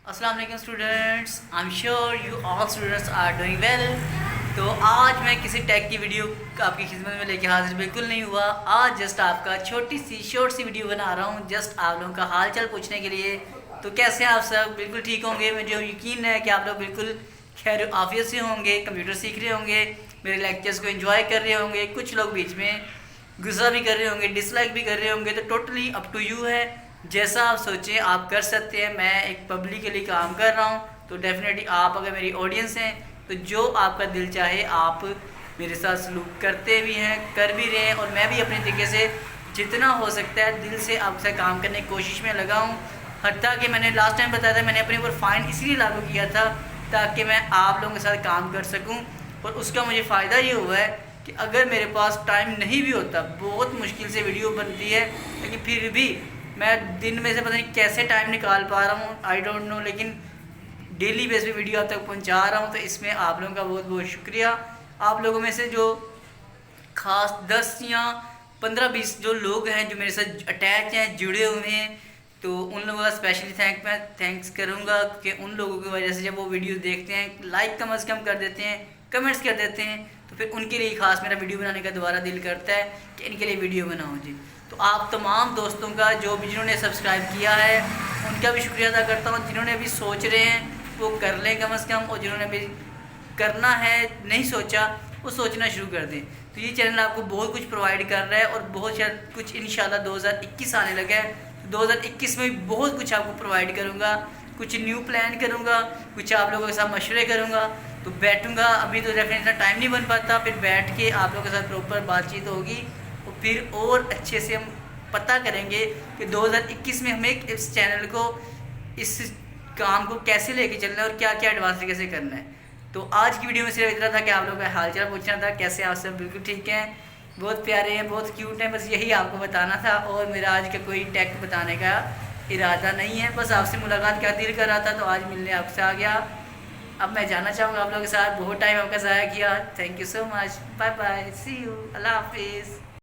अस्सलाम वालेकुम students, I am sure you all students are doing well. तो आज मैं किसी टैग की वीडियो आपकी खिदमत में लेके हाजिर बिल्कुल नहीं हुआ। आज जस्ट आपका छोटी सी शॉर्ट सी वीडियो बना रहा हूँ, जस्ट आप लोगों का हाल चाल पूछने के लिए। तो कैसे हैं आप सब? बिल्कुल ठीक होंगे। मुझे यकीन है कि आप लोग बिल्कुल खैर आफियत से होंगे, कंप्यूटर सीख रहे होंगे, मेरे लेक्चर्स को एंजॉय कर रहे होंगे। कुछ लोग बीच में गुस्सा भी कर रहे होंगे, डिसलाइक भी कर रहे होंगे। तो टोटली अप टू यू है, जैसा आप सोचें आप कर सकते हैं। मैं एक पब्लिक के लिए काम कर रहा हूँ, तो डेफिनेटली आप अगर मेरी ऑडियंस हैं तो जो आपका दिल चाहे आप मेरे साथ सलूक करते भी हैं, कर भी रहे हैं। और मैं भी अपने तरीके से जितना हो सकता है दिल से आपसे काम करने की कोशिश में लगा हूँ। हत्ता कि मैंने लास्ट टाइम बताया था, मैंने अपने ऊपर फ़ाइन इसलिए लागू किया था ताकि मैं आप लोगों के साथ काम कर सकूँ। और उसका मुझे फ़ायदा ये हुआ है कि अगर मेरे पास टाइम नहीं भी होता, बहुत मुश्किल से वीडियो बनती है, लेकिन फिर भी मैं दिन में से पता नहीं कैसे टाइम निकाल पा रहा हूँ, आई डोंट नो, लेकिन डेली बेस पे वीडियो आप तक पहुँचा रहा हूँ। तो इसमें आप लोगों का बहुत बहुत शुक्रिया। आप लोगों में से जो ख़ास 10 या 15-20 जो लोग हैं जो मेरे साथ अटैच हैं, जुड़े हुए हैं, तो उन लोगों का स्पेशली मैं थैंक्स करूँगा कि उन लोगों की वजह से जब वो वीडियो देखते हैं, लाइक कम अज़ कम कर देते हैं, कमेंट्स कर देते हैं, तो फिर उनके लिए ख़ास मेरा वीडियो बनाने का दोबारा दिल करता है कि इनके लिए वीडियो बनाऊँ जी। तो आप तमाम दोस्तों का जो भी जिन्होंने सब्सक्राइब किया है उनका भी शुक्रिया अदा करता हूँ। जिन्होंने अभी सोच रहे हैं वो कर लें कम अज़ कम, और जिन्होंने अभी करना है नहीं सोचा वो सोचना शुरू कर दें। तो ये चैनल आपको बहुत कुछ प्रोवाइड कर रहा है और बहुत कुछ इंशाल्लाह 2021 आने लगा है। तो 2021 में भी बहुत कुछ आपको प्रोवाइड करूँगा, कुछ न्यू प्लान करूँगा, कुछ आप लोगों के साथ मशवरे करूँगा। तो बैठूँगा, अभी तो डेफिनेटली इतना टाइम नहीं बन पाता, फिर बैठ के आप लोगों के साथ प्रॉपर बातचीत होगी और फिर और अच्छे से हम पता करेंगे कि 2021 में हमें इस चैनल को, इस काम को कैसे लेके चलना है और क्या क्या एडवांस तरीके से करना है। तो आज की वीडियो में सिर्फ इतना था कि आप लोगों का हाल चाल पूछना था, कैसे आप सब? बिल्कुल ठीक हैं, बहुत प्यारे हैं, बहुत क्यूट हैं, बस यही आपको बताना था। और मेरा आज का कोई टेक बताने का इरादा नहीं है, बस आपसे मुलाकात का दिल कर रहा था तो आज मिलने आपसे आ गया। अब मैं जाना चाहूँगा आप लोगों के साथ, बहुत टाइम आपका ज़ाया किया। Thank you so much, bye bye, see you, अल्लाह हाफिज़।